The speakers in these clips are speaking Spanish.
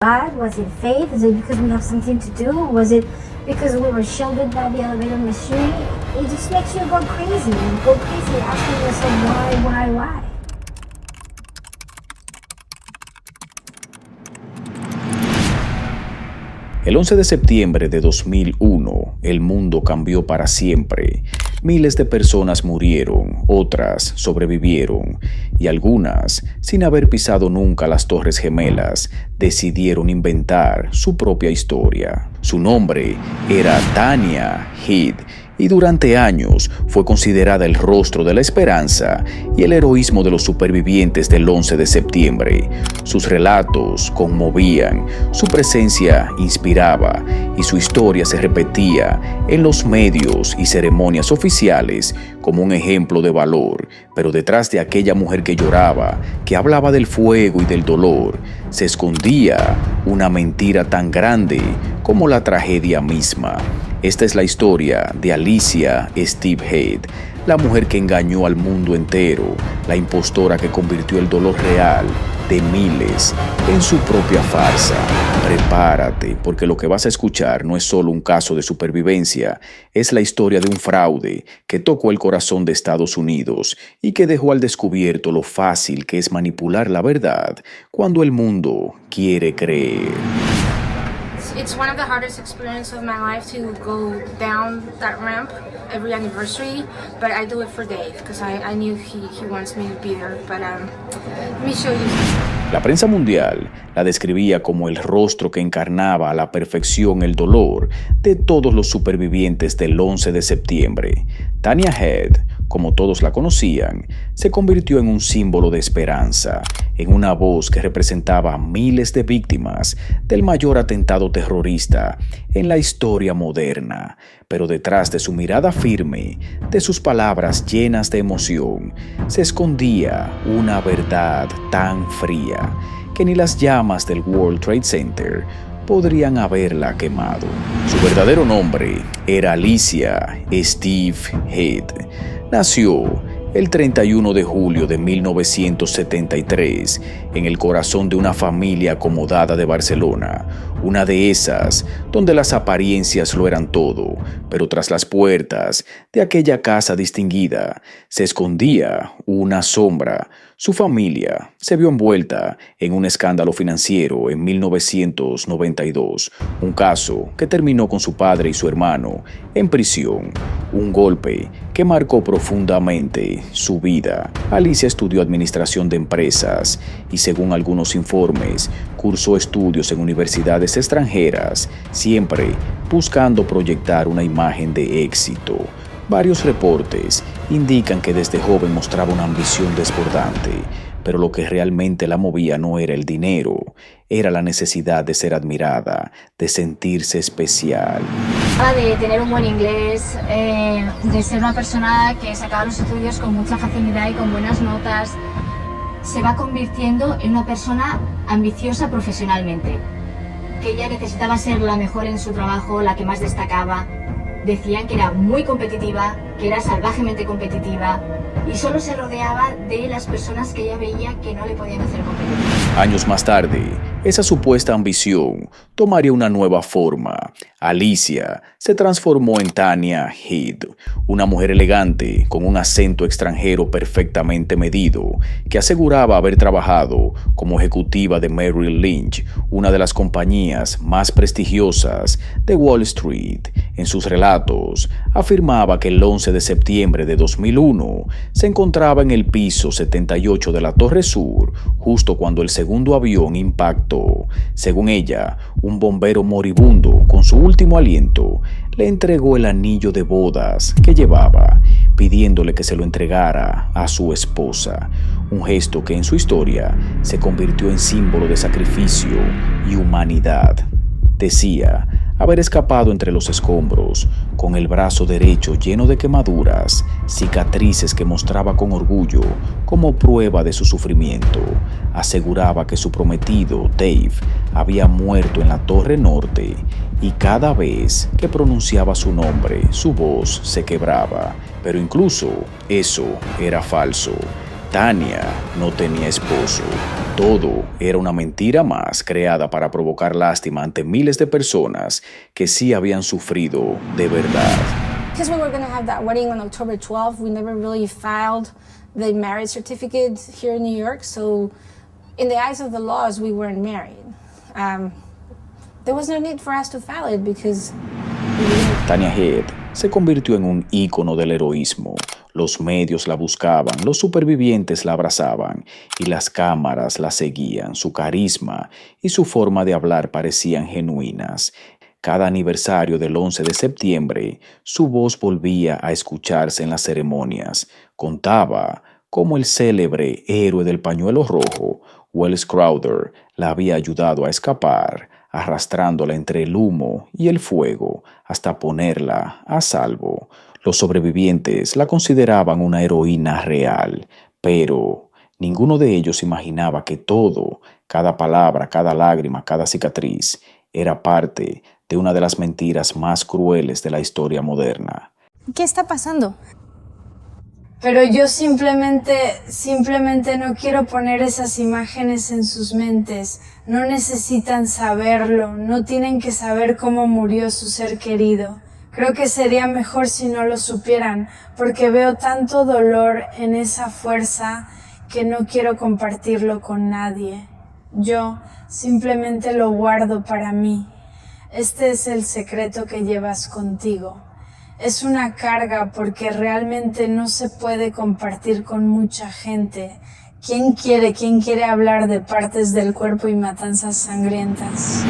God? Was it faith? Is it because we have something to do? Was it because we were shielded by the elevator machinery? It just makes you go crazy asking yourself why? El 11 de septiembre de 2001, el mundo cambió para siempre. Miles de personas murieron, otras sobrevivieron, y algunas, sin haber pisado nunca las Torres Gemelas, decidieron inventar su propia historia. Su nombre era Tanya Head, y durante años fue considerada el rostro de la esperanza y el heroísmo de los supervivientes del 11 de septiembre. Sus relatos conmovían, su presencia inspiraba y su historia se repetía en los medios y ceremonias oficiales como un ejemplo de valor. Pero detrás de aquella mujer que lloraba, que hablaba del fuego y del dolor, se escondía una mentira tan grande como la tragedia misma. Esta es la historia de Alicia Steve Head, la mujer que engañó al mundo entero, la impostora que convirtió el dolor real de miles en su propia farsa. Prepárate, porque lo que vas a escuchar no es solo un caso de supervivencia, es la historia de un fraude que tocó el corazón de Estados Unidos y que dejó al descubierto lo fácil que es manipular la verdad cuando el mundo quiere creer. It's one of the hardest experiences of my life to go down that ramp every anniversary, but I do it for Dave because I knew he wants me to be there. But let me show you. La prensa mundial la describía como el rostro que encarnaba a la perfección el dolor de todos los supervivientes del 11 de septiembre. Tanya Head, como todos la conocían, se convirtió en un símbolo de esperanza, en una voz que representaba a miles de víctimas del mayor atentado terrorista en la historia moderna. Pero detrás de su mirada firme, de sus palabras llenas de emoción, se escondía una verdad tan fría que ni las llamas del World Trade Center podrían haberla quemado. Su verdadero nombre era Alicia Steve Head. Nació el 31 de julio de 1973 en el corazón de una familia acomodada de Barcelona, una de esas donde las apariencias lo eran todo, pero tras las puertas de aquella casa distinguida se escondía una sombra. Su familia se vio envuelta en un escándalo financiero en 1992, un caso que terminó con su padre y su hermano en prisión, un golpe que marcó profundamente su vida. Alicia estudió administración de empresas y, según algunos informes, cursó estudios en universidades extranjeras, siempre buscando proyectar una imagen de éxito. Varios reportes indican que desde joven mostraba una ambición desbordante, pero lo que realmente la movía no era el dinero, era la necesidad de ser admirada, de sentirse especial. De tener un buen inglés, de ser una persona que sacaba los estudios con mucha facilidad y con buenas notas, se va convirtiendo en una persona ambiciosa profesionalmente, que ella necesitaba ser la mejor en su trabajo, la que más destacaba. Decían que era muy competitiva, que era salvajemente competitiva y solo se rodeaba de las personas que ella veía que no le podían hacer competir. Años más tarde, esa supuesta ambición tomaría una nueva forma. Alicia se transformó en Tanya Head, una mujer elegante con un acento extranjero perfectamente medido, que aseguraba haber trabajado como ejecutiva de Merrill Lynch, una de las compañías más prestigiosas de Wall Street. En sus relatos, afirmaba que el 11 de septiembre de 2001 se encontraba en el piso 78 de la Torre Sur, justo cuando el segundo avión impactó. Según ella, un bombero moribundo, con su último aliento, le entregó el anillo de bodas que llevaba, pidiéndole que se lo entregara a su esposa. Un gesto que en su historia se convirtió en símbolo de sacrificio y humanidad. Decía haber escapado entre los escombros, con el brazo derecho lleno de quemaduras, cicatrices que mostraba con orgullo como prueba de su sufrimiento. Aseguraba que su prometido, Dave, había muerto en la Torre Norte y cada vez que pronunciaba su nombre, su voz se quebraba. Pero incluso eso era falso. Tania no tenía esposo. Todo era una mentira más creada para provocar lástima ante miles de personas que sí habían sufrido de verdad. Because we were going to have that wedding on October 12th, we never really filed the marriage certificate here in New York. So, in the eyes of the laws, we weren't married. There was no need for us to file it because... Tania Head se convirtió en un ícono del heroísmo. Los medios la buscaban, los supervivientes la abrazaban y las cámaras la seguían. Su carisma y su forma de hablar parecían genuinas. Cada aniversario del 11 de septiembre, su voz volvía a escucharse en las ceremonias. Contaba cómo el célebre héroe del pañuelo rojo, Welles Crowder, la había ayudado a escapar, arrastrándola entre el humo y el fuego hasta ponerla a salvo. Los sobrevivientes la consideraban una heroína real, pero ninguno de ellos imaginaba que todo, cada palabra, cada lágrima, cada cicatriz, era parte de una de las mentiras más crueles de la historia moderna. ¿Qué está pasando? Pero yo simplemente no quiero poner esas imágenes en sus mentes. No necesitan saberlo, no tienen que saber cómo murió su ser querido. Creo que sería mejor si no lo supieran, porque veo tanto dolor en esa fuerza que no quiero compartirlo con nadie. Yo simplemente lo guardo para mí. Este es el secreto que llevas contigo. Es una carga porque realmente no se puede compartir con mucha gente. ¿Quién quiere hablar de partes del cuerpo y matanzas sangrientas?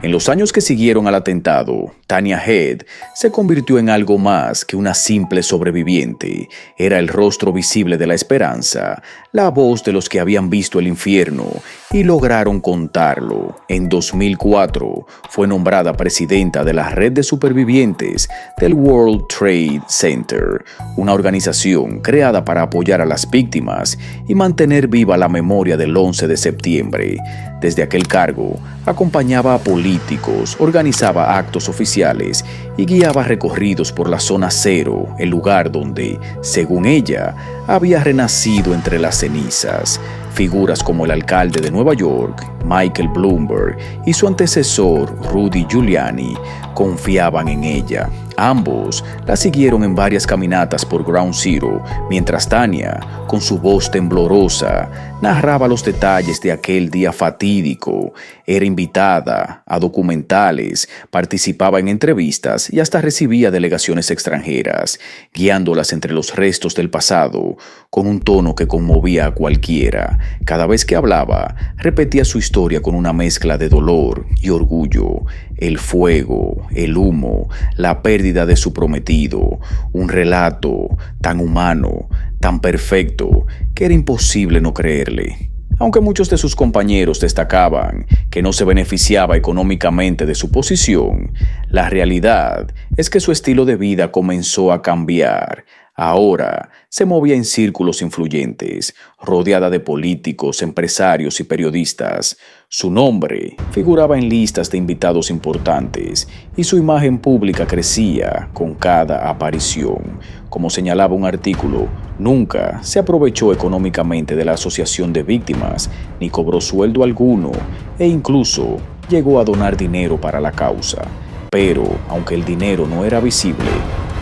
En los años que siguieron al atentado, Tania Head se convirtió en algo más que una simple sobreviviente. Era el rostro visible de la esperanza, la voz de los que habían visto el infierno y lograron contarlo. En 2004 fue nombrada presidenta de la red de supervivientes del World Trade Center, una organización creada para apoyar a las víctimas y mantener viva la memoria del 11 de septiembre. Desde aquel cargo, acompañaba a políticos, organizaba actos oficiales y guiaba recorridos por la zona cero, el lugar donde, según ella, había renacido entre las cenizas. Figuras como el alcalde de Nueva York, Michael Bloomberg, y su antecesor, Rudy Giuliani, confiaban en ella. Ambos la siguieron en varias caminatas por Ground Zero, mientras Tania, con su voz temblorosa, narraba los detalles de aquel día fatídico. Era invitada a documentales, participaba en entrevistas y hasta recibía delegaciones extranjeras, guiándolas entre los restos del pasado, con un tono que conmovía a cualquiera. Cada vez que hablaba, repetía su historia con una mezcla de dolor y orgullo. El fuego, el humo, la pérdida de su prometido, un relato tan humano, tan perfecto, que era imposible no creerle. Aunque muchos de sus compañeros destacaban que no se beneficiaba económicamente de su posición, la realidad es que su estilo de vida comenzó a cambiar. Ahora se movía en círculos influyentes, rodeada de políticos, empresarios y periodistas. Su nombre figuraba en listas de invitados importantes y su imagen pública crecía con cada aparición. Como señalaba un artículo, nunca se aprovechó económicamente de la asociación de víctimas, ni cobró sueldo alguno, e incluso llegó a donar dinero para la causa. Pero, aunque el dinero no era visible,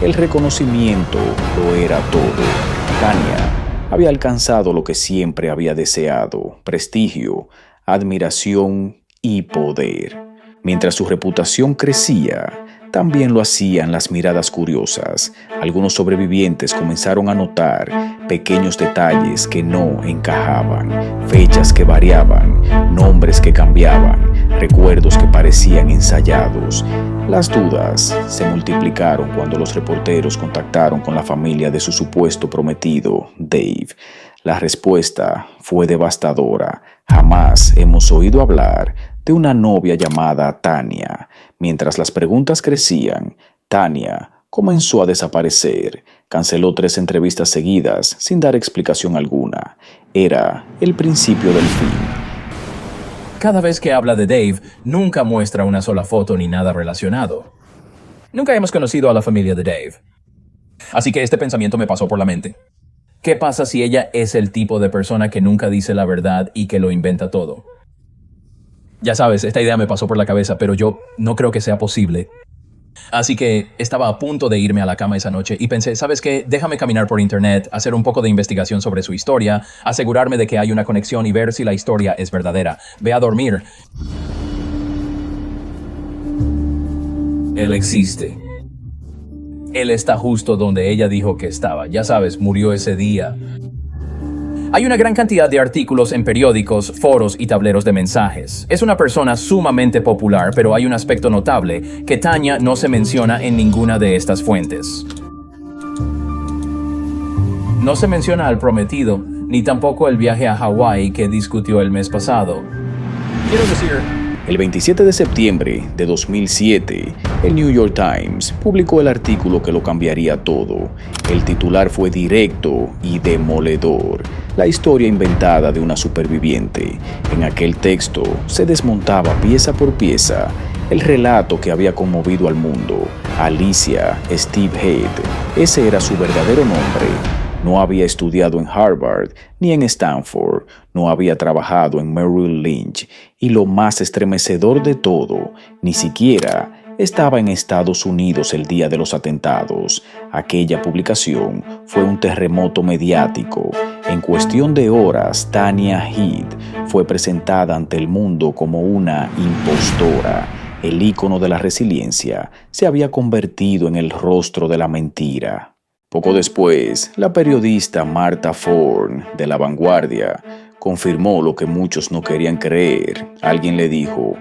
el reconocimiento lo era todo. Tania había alcanzado lo que siempre había deseado: prestigio, admiración y poder. Mientras su reputación crecía, también lo hacían las miradas curiosas. Algunos sobrevivientes comenzaron a notar pequeños detalles que no encajaban, fechas que variaban, nombres que cambiaban, recuerdos que parecían ensayados. Las dudas se multiplicaron cuando los reporteros contactaron con la familia de su supuesto prometido, Dave. La respuesta fue devastadora. Jamás hemos oído hablar de una novia llamada Tania. Mientras las preguntas crecían, Tania comenzó a desaparecer. Canceló 3 entrevistas seguidas sin dar explicación alguna. Era el principio del fin. Cada vez que habla de Dave, nunca muestra una sola foto ni nada relacionado. Nunca hemos conocido a la familia de Dave. Así que este pensamiento me pasó por la mente. ¿Qué pasa si ella es el tipo de persona que nunca dice la verdad y que lo inventa todo? Ya sabes, esta idea me pasó por la cabeza, pero yo no creo que sea posible. Así que estaba a punto de irme a la cama esa noche y pensé, ¿sabes qué? Déjame caminar por internet, hacer un poco de investigación sobre su historia, asegurarme de que hay una conexión y ver si la historia es verdadera. Ve a dormir. Él existe. Él está justo donde ella dijo que estaba. Ya sabes, murió ese día. Hay una gran cantidad de artículos en periódicos, foros y tableros de mensajes. Es una persona sumamente popular, pero hay un aspecto notable, que Tanya no se menciona en ninguna de estas fuentes. No se menciona al prometido, ni tampoco el viaje a Hawái que discutió el mes pasado. Quiero decir, El 27 de septiembre de 2007, el New York Times publicó el artículo que lo cambiaría todo. El titular fue directo y demoledor: la historia inventada de una superviviente. En aquel texto se desmontaba pieza por pieza el relato que había conmovido al mundo. Alicia Steve Head, ese era su verdadero nombre. No había estudiado en Harvard ni en Stanford, no había trabajado en Merrill Lynch y lo más estremecedor de todo, ni siquiera estaba en Estados Unidos el día de los atentados. Aquella publicación fue un terremoto mediático. En cuestión de horas, Tanya Head fue presentada ante el mundo como una impostora. El ícono de la resiliencia se había convertido en el rostro de la mentira. Poco después, la periodista Martha Ford, de La Vanguardia, confirmó lo que muchos no querían creer. Alguien le dijo: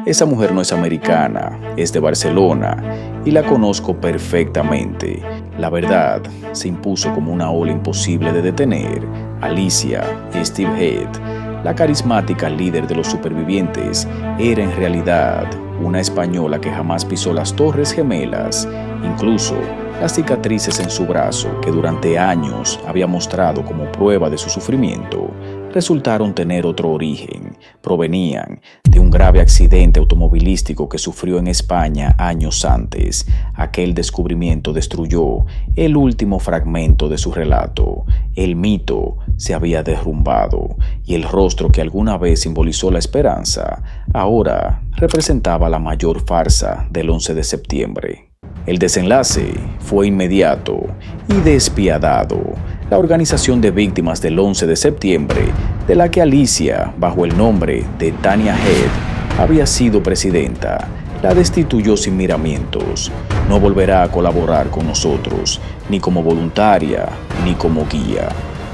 esa mujer no es americana, es de Barcelona y la conozco perfectamente. La verdad se impuso como una ola imposible de detener. Alicia Steve Head, la carismática líder de los supervivientes, era en realidad una española que jamás pisó las Torres Gemelas. Incluso las cicatrices en su brazo, que durante años había mostrado como prueba de su sufrimiento, resultaron tener otro origen. Provenían de un grave accidente automovilístico que sufrió en España años antes. Aquel descubrimiento destruyó el último fragmento de su relato. El mito se había derrumbado y el rostro que alguna vez simbolizó la esperanza, ahora representaba la mayor farsa del 11 de septiembre. El desenlace fue inmediato y despiadado. La organización de víctimas del 11 de septiembre, de la que Alicia, bajo el nombre de Tanya Head, había sido presidenta, la destituyó sin miramientos. No volverá a colaborar con nosotros, ni como voluntaria, ni como guía,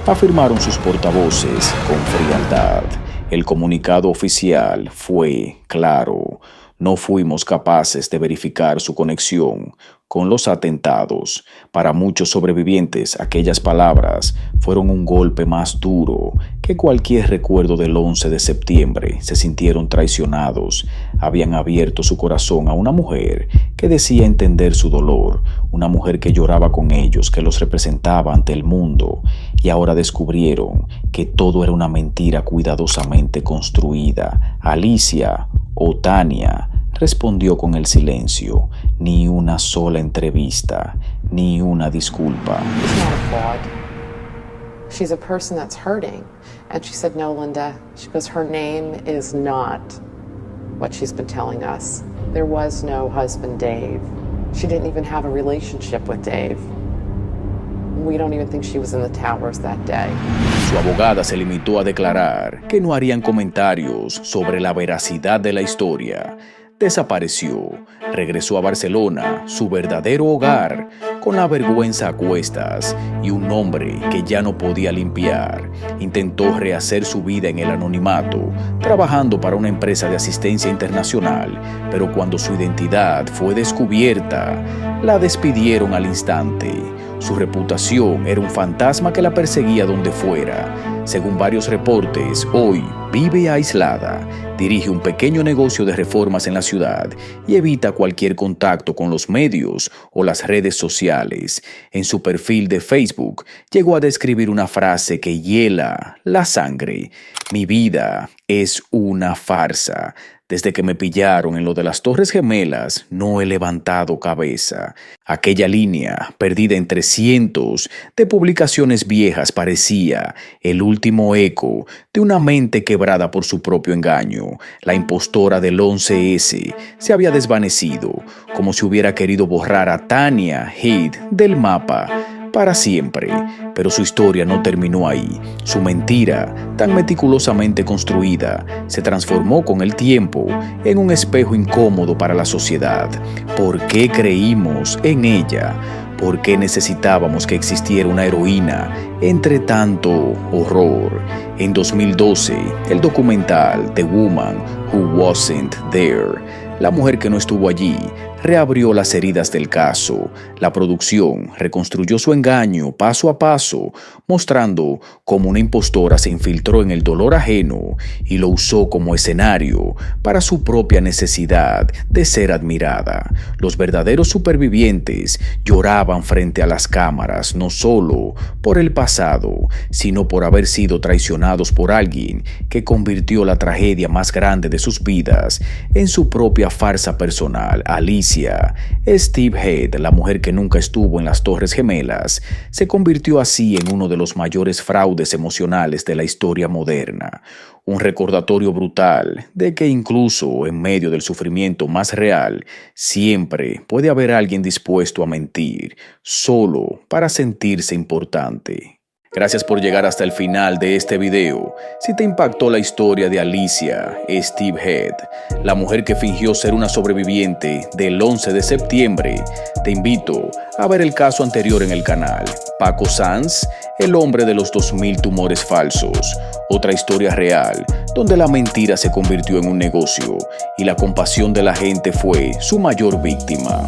afirmaron sus portavoces con frialdad. El comunicado oficial fue claro: no fuimos capaces de verificar su conexión con los atentados. Para muchos sobrevivientes, aquellas palabras fueron un golpe más duro que cualquier recuerdo del 11 de septiembre. Se sintieron traicionados. Habían abierto su corazón a una mujer que decía entender su dolor, una mujer que lloraba con ellos, que los representaba ante el mundo, y ahora descubrieron que todo era una mentira cuidadosamente construida. Alicia o Tanya respondió con el silencio. Ni una sola entrevista, ni una disculpa. She's not a fraud. She's a person that's hurting. And she said, no, Linda. She goes, her name is not what she's been telling us. There was no husband, Dave. She didn't even have a relationship with Dave. We don't even think she was in the towers that day. Su abogada se limitó a declarar que no harían comentarios sobre la veracidad de la historia. Desapareció, regresó a Barcelona, su verdadero hogar, con la vergüenza a cuestas y un nombre que ya no podía limpiar. Intentó rehacer su vida en el anonimato, trabajando para una empresa de asistencia internacional, pero cuando su identidad fue descubierta, la despidieron al instante. Su reputación era un fantasma que la perseguía donde fuera. Según varios reportes, hoy vive aislada, dirige un pequeño negocio de reformas en la ciudad y evita cualquier contacto con los medios o las redes sociales. En su perfil de Facebook llegó a describir una frase que hiela la sangre: mi vida es una farsa. Desde que me pillaron en lo de las Torres Gemelas, no he levantado cabeza. Aquella línea, perdida entre cientos de publicaciones viejas, parecía el último eco de una mente quebrada por su propio engaño. La impostora del 11S se había desvanecido, como si hubiera querido borrar a Tanya Head del mapa para siempre, pero su historia no terminó ahí. Su mentira, tan meticulosamente construida, se transformó con el tiempo en un espejo incómodo para la sociedad. ¿Por qué creímos en ella? ¿Por qué necesitábamos que existiera una heroína entre tanto horror? En 2012, el documental The Woman Who Wasn't There, la mujer que no estuvo allí, reabrió las heridas del caso. La producción reconstruyó su engaño paso a paso, mostrando cómo una impostora se infiltró en el dolor ajeno y lo usó como escenario para su propia necesidad de ser admirada. Los verdaderos supervivientes lloraban frente a las cámaras, no solo por el pasado, sino por haber sido traicionados por alguien que convirtió la tragedia más grande de sus vidas en su propia farsa personal. Alicia Steve Head, la mujer que nunca estuvo en las Torres Gemelas, se convirtió así en uno de los mayores fraudes emocionales de la historia moderna. Un recordatorio brutal de que incluso en medio del sufrimiento más real, siempre puede haber alguien dispuesto a mentir, solo para sentirse importante. Gracias por llegar hasta el final de este video. Si te impactó la historia de Alicia Steve Head, la mujer que fingió ser una sobreviviente del 11 de septiembre, te invito a ver el caso anterior en el canal, Paco Sanz, el hombre de los 2000 tumores falsos, otra historia real donde la mentira se convirtió en un negocio y la compasión de la gente fue su mayor víctima.